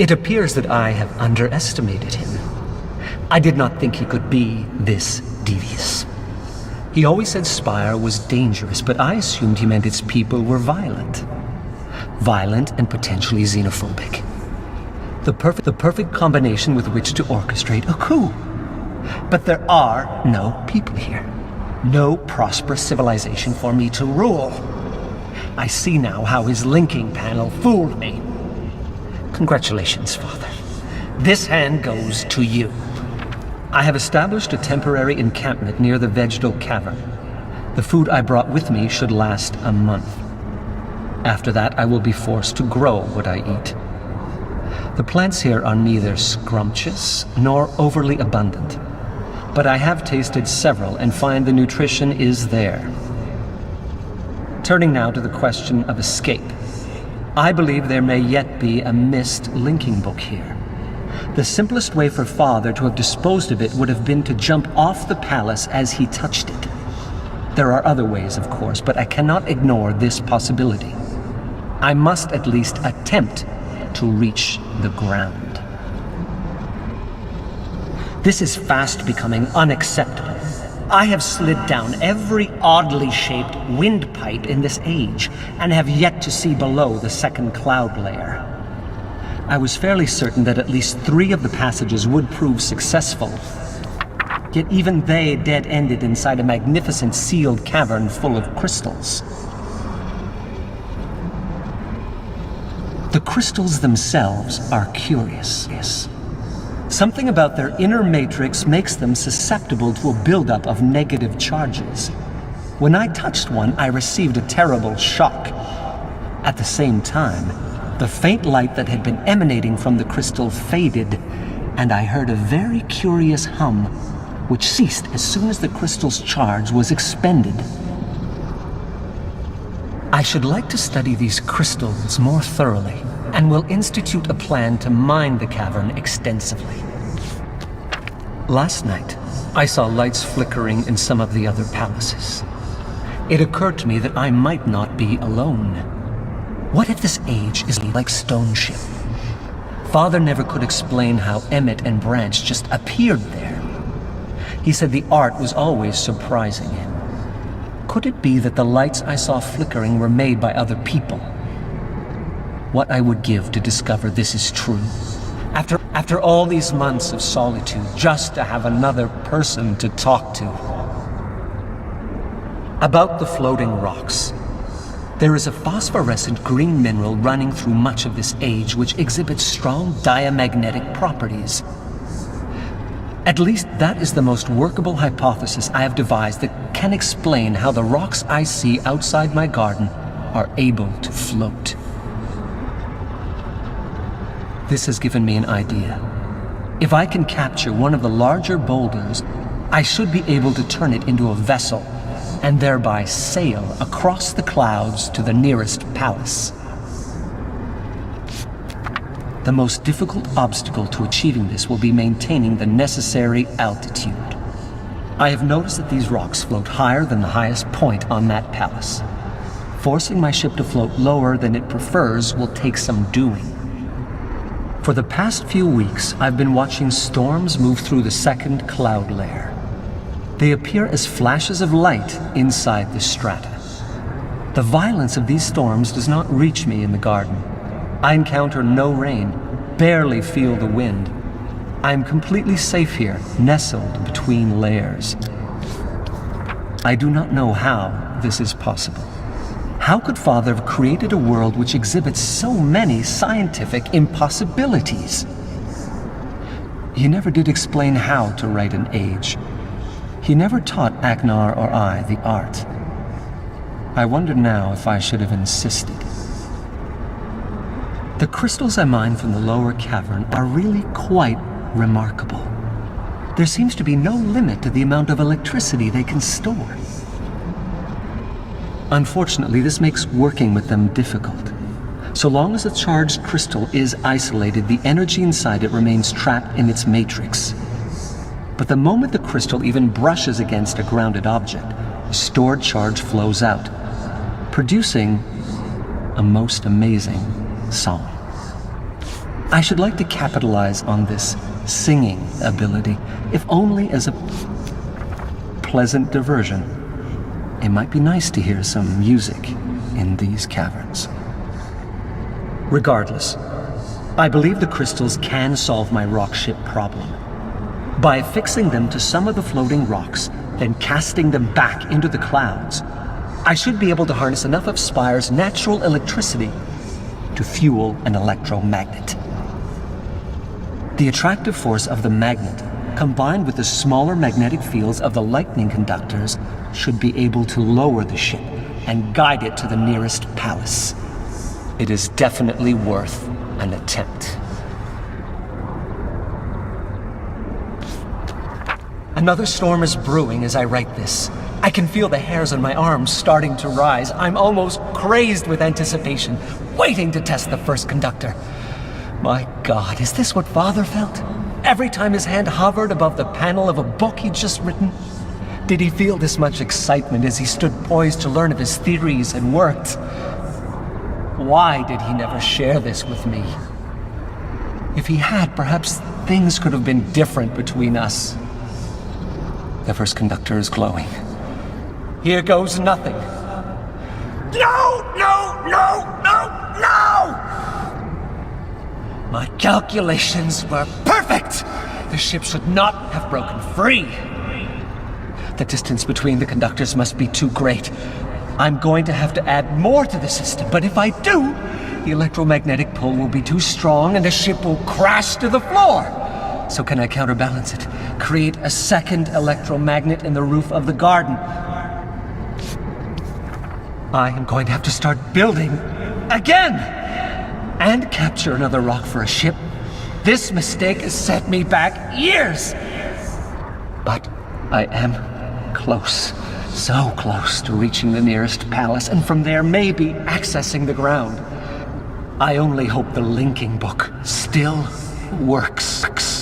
It appears that I have underestimated him. I did not think he could be this devious. He always said Spire was dangerous, but I assumed he meant its people were violent. Violent and potentially xenophobic. The perfect combination with which to orchestrate a coup. But there are no people here. No prosperous civilization for me to rule. I see now how his linking panel fooled me. Congratulations, Father. This hand goes to you. I have established a temporary encampment near the vegetal cavern. The food I brought with me should last a month. After that, I will be forced to grow what I eat. The plants here are neither scrumptious nor overly abundant, but I have tasted several and find the nutrition is there. Turning now to the question of escape. I believe there may yet be a Myst linking book here. The simplest way for Father to have disposed of it would have been to jump off the palace as he touched it. There are other ways, of course, but I cannot ignore this possibility. I must at least attempt to reach the ground. This is fast becoming unacceptable. I have slid down every oddly shaped windpipe in this age, and have yet to see below the second cloud layer. I was fairly certain that at least 3 of the passages would prove successful, yet even they dead-ended inside a magnificent sealed cavern full of crystals. The crystals themselves are curious. Something about their inner matrix makes them susceptible to a buildup of negative charges. When I touched one, I received a terrible shock. At the same time, the faint light that had been emanating from the crystal faded, and I heard a very curious hum, which ceased as soon as the crystal's charge was expended. I should like to study these crystals more thoroughly, and will institute a plan to mine the cavern extensively. Last night, I saw lights flickering in some of the other palaces. It occurred to me that I might not be alone. What if this age is like Stone Ship? Father never could explain how Emmett and Branch just appeared there. He said the art was always surprising him. Could it be that the lights I saw flickering were made by other people? What I would give to discover this is true. After all these months of solitude, just to have another person to talk to. About the floating rocks. There is a phosphorescent green mineral running through much of this age which exhibits strong diamagnetic properties. At least that is the most workable hypothesis I have devised that can explain how the rocks I see outside my garden are able to float. This has given me an idea. If I can capture one of the larger boulders, I should be able to turn it into a vessel and thereby sail across the clouds to the nearest palace. The most difficult obstacle to achieving this will be maintaining the necessary altitude. I have noticed that these rocks float higher than the highest point on that palace. Forcing my ship to float lower than it prefers will take some doing. For the past few weeks, I've been watching storms move through the second cloud layer. They appear as flashes of light inside the strata. The violence of these storms does not reach me in the garden. I encounter no rain, barely feel the wind. I am completely safe here, nestled between layers. I do not know how this is possible. How could Father have created a world which exhibits so many scientific impossibilities? He never did explain how to write an age. He never taught Agnar or I the art. I wonder now if I should have insisted. The crystals I mine from the lower cavern are really quite remarkable. There seems to be no limit to the amount of electricity they can store. Unfortunately, this makes working with them difficult. So long as a charged crystal is isolated, the energy inside it remains trapped in its matrix. But the moment the crystal even brushes against a grounded object, the stored charge flows out, producing a most amazing song. I should like to capitalize on this singing ability, if only as a pleasant diversion. It might be nice to hear some music in these caverns. Regardless, I believe the crystals can solve my rock ship problem. By affixing them to some of the floating rocks, then casting them back into the clouds, I should be able to harness enough of Spire's natural electricity to fuel an electromagnet. The attractive force of the magnet, combined with the smaller magnetic fields of the lightning conductors, should be able to lower the ship and guide it to the nearest palace. It is definitely worth an attempt. Another storm is brewing as I write this. I can feel the hairs on my arms starting to rise. I'm almost crazed with anticipation, waiting to test the first conductor. My God, is this what Father felt? Every time his hand hovered above the panel of a book he'd just written? Did he feel this much excitement as he stood poised to learn of his theories and worked? Why did he never share this with me? If he had, perhaps things could have been different between us. The first conductor is glowing. Here goes nothing. No! No! No! No! No! My calculations were perfect! The ship should not have broken free. The distance between the conductors must be too great. I'm going to have to add more to the system, but if I do, the electromagnetic pull will be too strong and the ship will crash to the floor. So can I counterbalance it? Create a second electromagnet in the roof of the garden. I am going to have to start building again! And capture another rock for a ship. This mistake has set me back years! But I am close. So close to reaching the nearest palace, and from there maybe accessing the ground. I only hope the linking book still works.